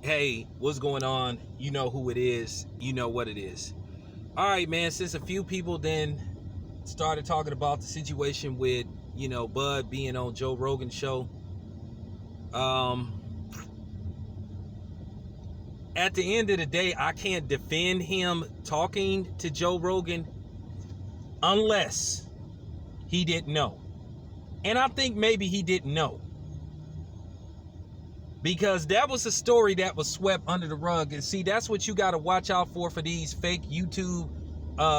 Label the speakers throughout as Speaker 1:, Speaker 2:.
Speaker 1: Hey, what's going on? You know who it is. You know what it is. All right, man. Since a few people then started talking about the situation with, Bud being on Joe Rogan's show, um, at the end of the day, I can't defend him talking to Joe Rogan unless he didn't know. And I think maybe he didn't know. Because that was a story that was swept under the rug. And see, that's what you got to watch out for these fake YouTube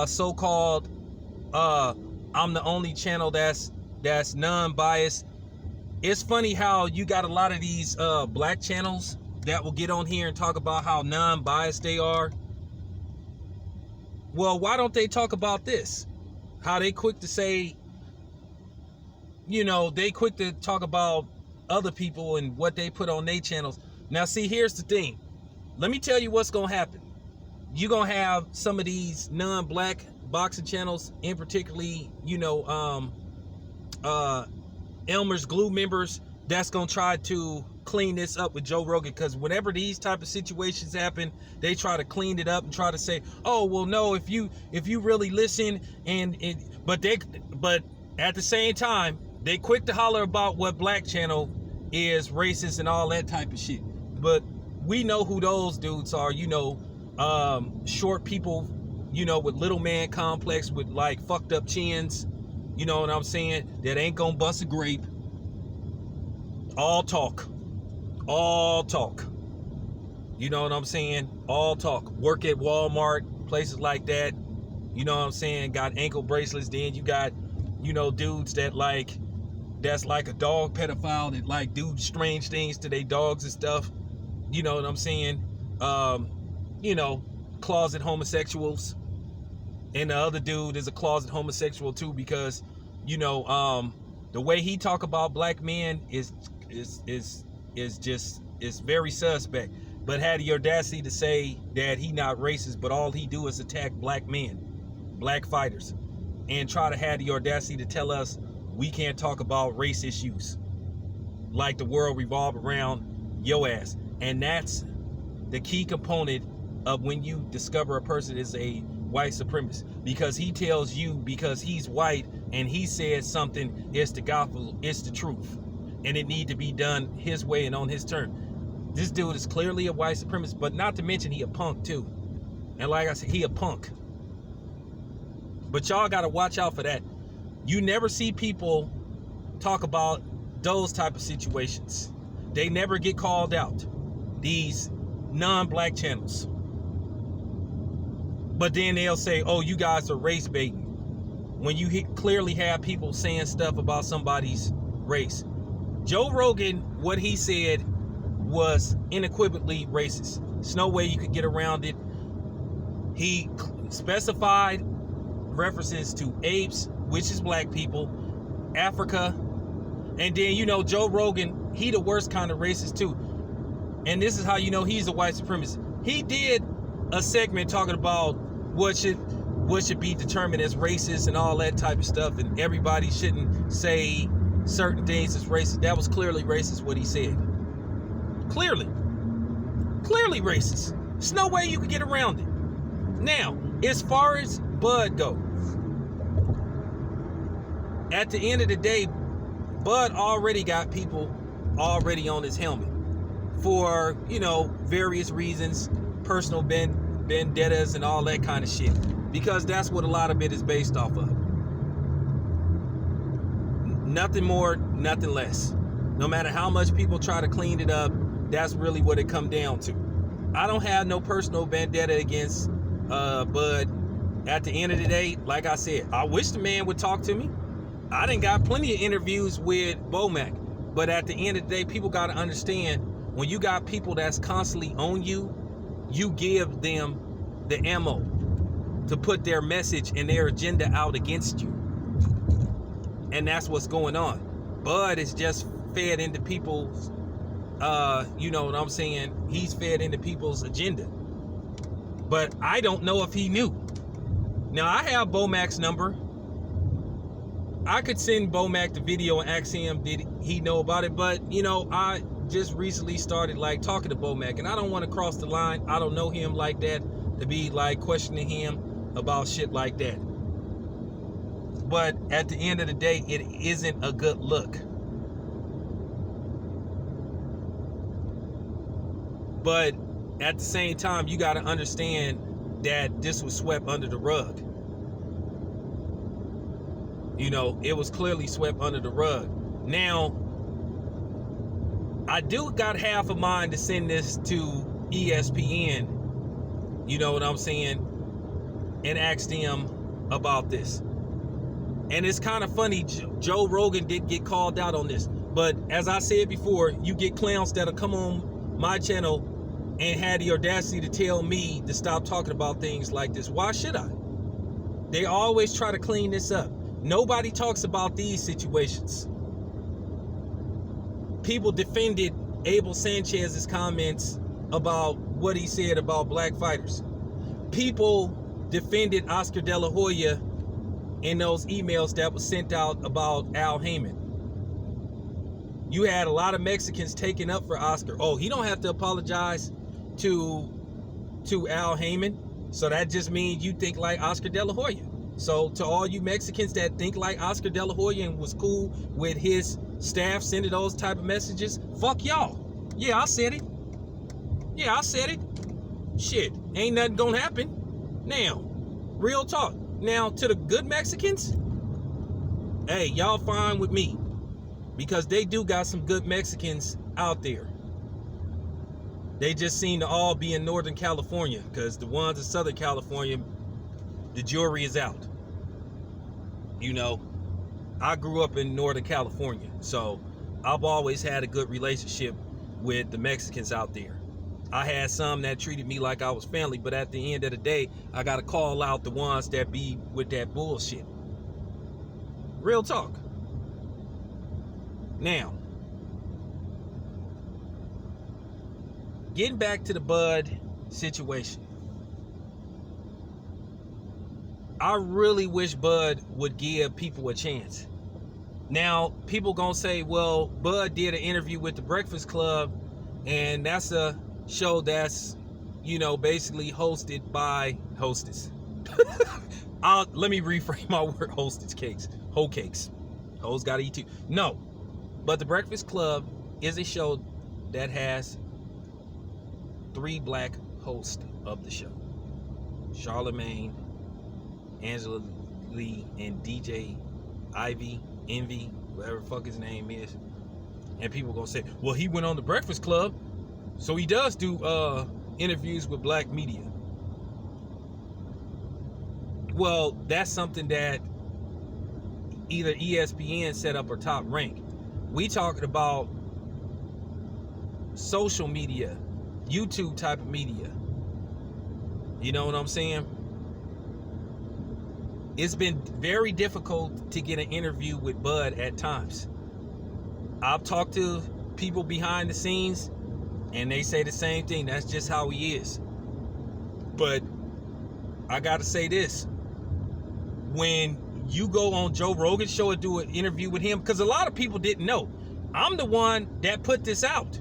Speaker 1: so-called I'm the only channel that's non-biased. It's funny how you got a lot of these black channels that will get on here and talk about how non-biased they are. Well, why don't they talk about this? How they quick to say, they quick to talk about other people and what they put on their channels. Now, see, here's the thing. Let me tell you what's going to happen. You're going to have some of these non-black boxing channels, in particularly, Elmer's Glue members, that's going to try to clean this up with Joe Rogan, because whenever these type of situations happen, they try to clean it up and try to say, oh, well, no, if you really listen, but at the same time, they quick to holler about what black channel is racist and all that type of shit. But we know who those dudes are, short people, with little man complex, with like fucked up chins, you know what I'm saying, that ain't gonna bust a grape. All talk. You know what I'm saying? All talk. Work at Walmart, places like that. You know what I'm saying? Got ankle bracelets. Then you got, dudes that's like a dog pedophile that like do strange things to their dogs and stuff. You know what I'm saying? Closet homosexuals. And the other dude is a closet homosexual too, because, the way he talk about black men is very suspect. But had the audacity to say that he not racist, but all he do is attack black men, black fighters, and try to have the audacity to tell us we can't talk about race issues, like the world revolve around your ass. And that's the key component of when you discover a person is a white supremacist, because he tells you because he's white and he said something, it's the gospel, it's the truth, and it need to be done his way and on his terms. This dude is clearly a white supremacist, but not to mention he a punk too. And like I said, he a punk. But y'all got to watch out for that. You never see people talk about those type of situations. They never get called out, these non-black channels. But then they'll say, oh, you guys are race baiting, when you clearly have people saying stuff about somebody's race. Joe Rogan, what he said was unequivocally racist. There's no way you could get around it. He specified references to apes, which is black people, Africa, and then, Joe Rogan, he the worst kind of racist too. And this is how you know he's a white supremacist. He did a segment talking about what should be determined as racist and all that type of stuff, and everybody shouldn't say certain things as racist. That was clearly racist what he said. Clearly racist. There's no way you could get around it. Now, as far as Bud go, at the end of the day, Bud already got people already on his helmet for, various reasons, personal vendettas and all that kind of shit, because that's what a lot of it is based off of. Nothing more, nothing less. No matter how much people try to clean it up, that's really what it come down to. I don't have no personal vendetta against Bud. At the end of the day, like I said, I wish the man would talk to me. I done got plenty of interviews with Bomac, but at the end of the day, people got to understand, when you got people that's constantly on you, you give them the ammo to put their message and their agenda out against you. And that's what's going on. Bud is just fed into people's, you know what I'm saying? He's fed into people's agenda. But I don't know if he knew. Now, I have Bomac's number. I could send Bomac the video and ask him, did he know about it? But, just recently started like talking to Bomac, and I don't want to cross the line. I don't know him like that to be like questioning him about shit like that. But at the end of the day, it isn't a good look. But at the same time, you got to understand that this was swept under the rug. You know, it was clearly swept under the rug. Now, I do got half a mind to send this to ESPN, you know what I'm saying, and ask them about this. And it's kind of funny, Joe Rogan did get called out on this. But as I said before, you get clowns that'll come on my channel and had the audacity to tell me to stop talking about things like this. Why should I? They always try to clean this up. Nobody talks about these situations. People defended Abel Sanchez's comments about what he said about black fighters. People defended Oscar De La Hoya in those emails that was sent out about Al Haymon. You had a lot of Mexicans taking up for Oscar. Oh, he don't have to apologize to Al Haymon. So that just means you think like Oscar De La Hoya. So to all you Mexicans that think like Oscar De La Hoya and was cool with his staff sending those type of messages, fuck y'all. Yeah, I said it. Yeah, I said it. Shit, ain't nothing gonna happen. Now, real talk. Now, to the good Mexicans, hey, y'all fine with me. Because they do got some good Mexicans out there. They just seem to all be in Northern California. Because the ones in Southern California, the jury is out. You know, I grew up in Northern California. So, I've always had a good relationship with the Mexicans out there. I had some that treated me like I was family, but at the end of the day, I gotta call out the ones that be with that bullshit. Real talk. Now, getting back to the Bud situation. I really wish Bud would give people a chance. Now, people gonna say, well, Bud did an interview with the Breakfast Club, and that's a show that's, you know, basically hosted by hostess. Let me reframe my word, hostess cakes. Hoe cakes. Hoes gotta eat too. No. But the Breakfast Club is a show that has 3 black hosts of the show. Charlamagne, Angela Lee, and DJ Ivy, Envy, whatever the fuck his name is. And people gonna say, well, he went on the Breakfast Club, so he does do interviews with black media. Well, that's something that either ESPN set up or Top Rank. We talking about social media, YouTube type of media. You know what I'm saying? It's been very difficult to get an interview with Bud at times. I've talked to people behind the scenes, and they say the same thing. That's just how he is. But I gotta say this. When you go on Joe Rogan's show and do an interview with him, because a lot of people didn't know, I'm the one that put this out.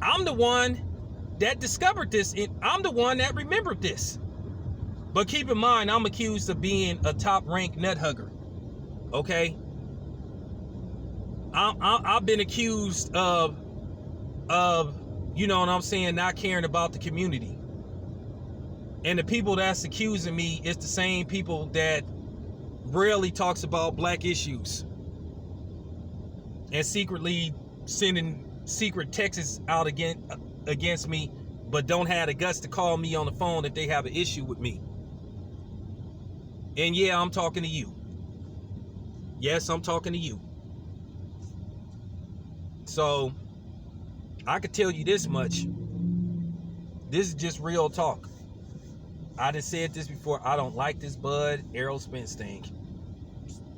Speaker 1: I'm the one that discovered this. I'm the one that remembered this. But keep in mind, I'm accused of being a top-ranked nut hugger. Okay? I've been accused of, you know what I'm saying, not caring about the community. And the people that's accusing me is the same people that rarely talks about black issues. And secretly sending secret texts out against me, but don't have the guts to call me on the phone if they have an issue with me. And yeah, I'm talking to you. Yes, I'm talking to you. So, I could tell you this much. This is just real talk. I done said this before. I don't like this Bud Errol Spence thing.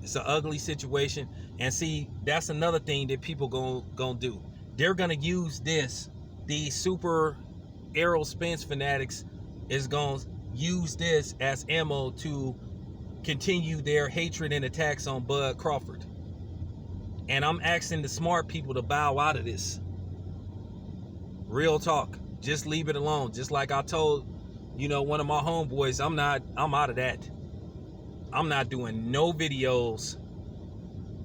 Speaker 1: It's an ugly situation. And see, that's another thing that people gonna do. They're gonna use this. These super Errol Spence fanatics is gonna use this as ammo to continue their hatred and attacks on Bud Crawford. And I'm asking the smart people to bow out of this. Real talk. Just leave it alone. Just like I told, one of my homeboys, I'm out of that. I'm not doing no videos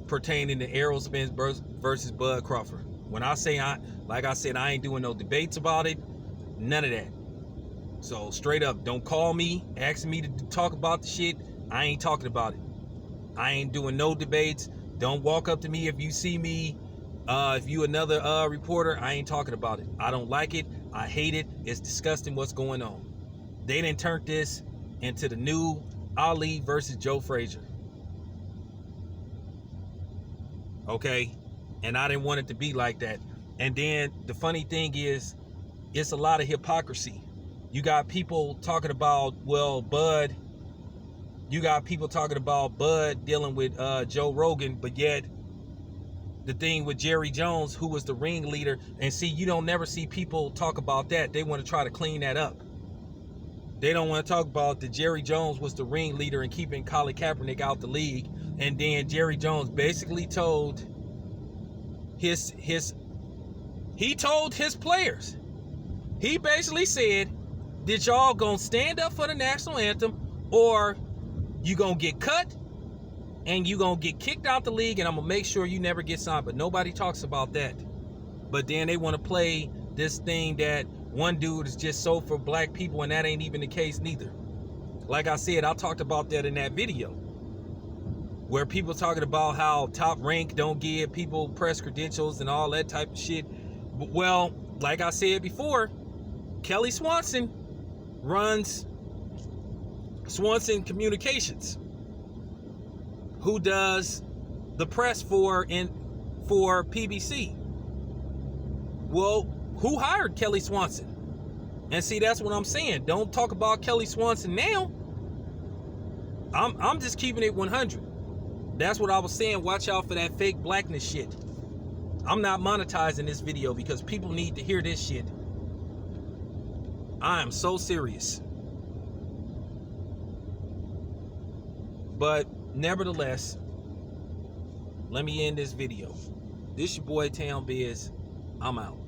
Speaker 1: pertaining to Errol Spence versus Bud Crawford. When I say like I said, I ain't doing no debates about it. None of that. So straight up, don't call me asking me to talk about the shit. I ain't talking about it. I ain't doing no debates. Don't walk up to me if you see me. If you another reporter, I ain't talking about it. I don't like it. I hate it. It's disgusting what's going on. They didn't turn this into the new Ali versus Joe Frazier. Okay? And I didn't want it to be like that. And then the funny thing is, it's a lot of hypocrisy. You got people talking about, Bud. You got people talking about Bud dealing with Joe Rogan, but yet the thing with Jerry Jones, who was the ringleader, and see, you don't never see people talk about that. They want to try to clean that up. They don't want to talk about that Jerry Jones was the ringleader in keeping Colin Kaepernick out the league, and then Jerry Jones basically told he told his players, he basically said, that y'all gonna stand up for the national anthem, or you gonna get cut and you gonna get kicked out the league, and I'm gonna make sure you never get signed. But nobody talks about that. But then they want to play this thing that one dude is just so for black people, and that ain't even the case neither. Like I said, I talked about that in that video where people talking about how Top Rank don't give people press credentials and all that type of shit. But, well, like I said before, Kelly Swanson runs Swanson Communications, who does the press for PBC. Well, who hired Kelly Swanson? And see, that's what I'm saying. Don't talk about Kelly Swanson now. I'm just keeping it 100. That's what I was saying. Watch out for that fake blackness shit. I'm not monetizing this video because people need to hear this shit. I am so serious. But nevertheless, let me end this video. This your boy Town Biz. I'm out.